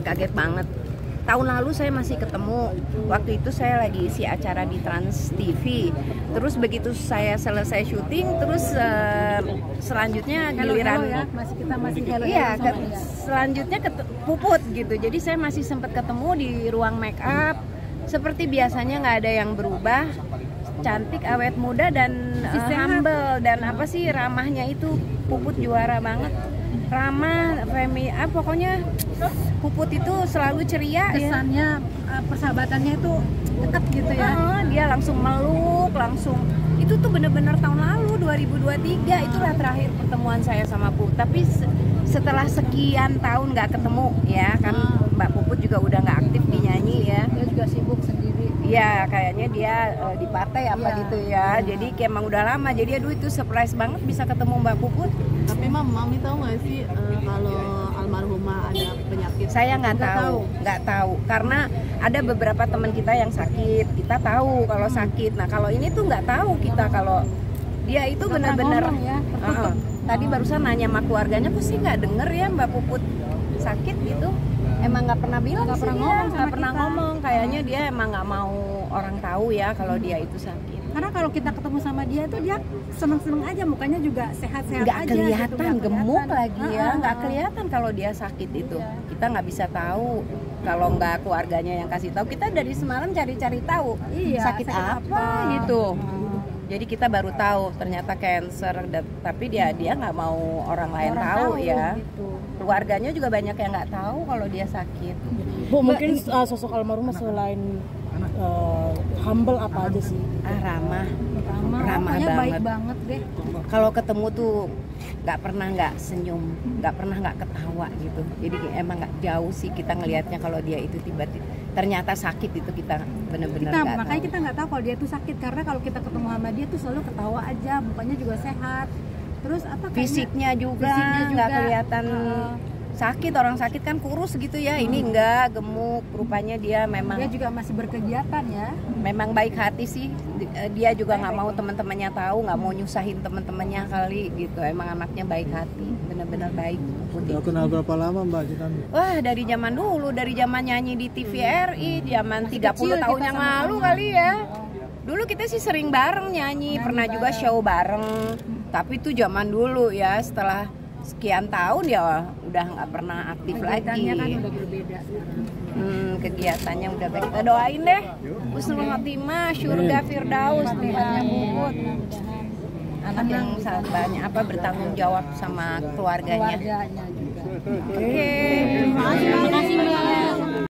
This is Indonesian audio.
kaget banget. Tahun lalu saya masih ketemu, waktu itu saya lagi isi acara di Trans TV. Terus begitu saya selesai syuting, terus selanjutnya giliran ya, masih iya, selanjutnya Puput gitu. Jadi saya masih sempat ketemu di ruang make up. Seperti biasanya nggak ada yang berubah, cantik, awet muda dan humble dan apa sih ramahnya itu. Puput juara banget, ramah, pokoknya Puput itu selalu ceria. Kesannya ya. Persahabatannya itu dekat gitu ya. Dia langsung meluk, langsung. Itu tuh bener-bener tahun lalu 2023 itulah terakhir pertemuan saya sama Puput. Tapi setelah sekian tahun nggak ketemu ya kan, Mbak Puput juga udah nggak aktif di nyanyi ya. Dia juga sibuk sendiri. Iya, kayaknya dia di partai apa gitu ya. Jadi kayak emang udah lama. Jadi aduh itu surprise banget bisa ketemu Mbak Puput. Tapi Mami tahu nggak sih kalau almarhumah ada penyakit? Saya nggak tahu karena ada beberapa teman kita yang sakit. Kita tahu kalau sakit. Nah kalau ini tuh nggak tahu kita kalau dia itu benar-benar. Ya, tadi barusan nanya sama keluarganya, kok sih nggak denger ya Mbak Puput sakit gitu. Emang nggak pernah bilang, nggak pernah ngomong. Kayaknya dia emang nggak mau orang tahu ya kalau dia itu sakit. Karena kalau kita ketemu sama dia tuh dia seneng-seneng aja, mukanya juga sehat-sehat aja. Nggak kelihatan gitu, gemuk lagi ya, nggak kelihatan kalau dia sakit itu. Kita nggak bisa tahu kalau nggak keluarganya yang kasih tahu. Kita dari semalam cari-cari tahu sakit apa gitu. Jadi kita baru tahu ternyata cancer, tapi dia nggak mau orang lain tahu ya. Gitu. Keluarganya juga banyak yang nggak tau kalau dia sakit. Bu, mungkin sosok almarhumah selain humble apa aja sih? Ramah banget. Baik banget deh. Kalau ketemu tuh nggak pernah nggak senyum, nggak pernah nggak ketawa gitu. Jadi emang nggak jauh sih kita ngelihatnya kalau dia itu tiba-tiba ternyata sakit itu kita benar-benar nggak tahu. Makanya kita nggak tahu kalau dia tuh sakit karena kalau kita ketemu sama dia tuh selalu ketawa aja, mukanya juga sehat. Terus apa? Fisiknya juga nggak kelihatan sakit. Orang sakit kan kurus gitu ya. Ini enggak, gemuk. Rupanya dia memang. Dia juga masih berkegiatan ya. Memang baik hati sih. Dia juga nggak mau teman-temannya tahu, nggak mau nyusahin teman-temannya kali gitu. Emang anaknya baik hati, benar-benar baik. Udah kenal berapa lama Mbak kita? Wah dari zaman dulu, dari zaman nyanyi di TVRI, zaman 30 tahun yang lalu kali ya. Dulu kita sih sering bareng nyanyi, pernah juga show bareng. Tapi itu zaman dulu ya, setelah sekian tahun ya udah nggak pernah aktif lagi. Kan udah berbeda. Kegiatannya udah baik. Kita doain deh husnul khotimah, surga firdaus Tuhannya Puput. Anak yang sangat banyak bertanggung jawab sama keluarganya. Keluarganya juga. Oke.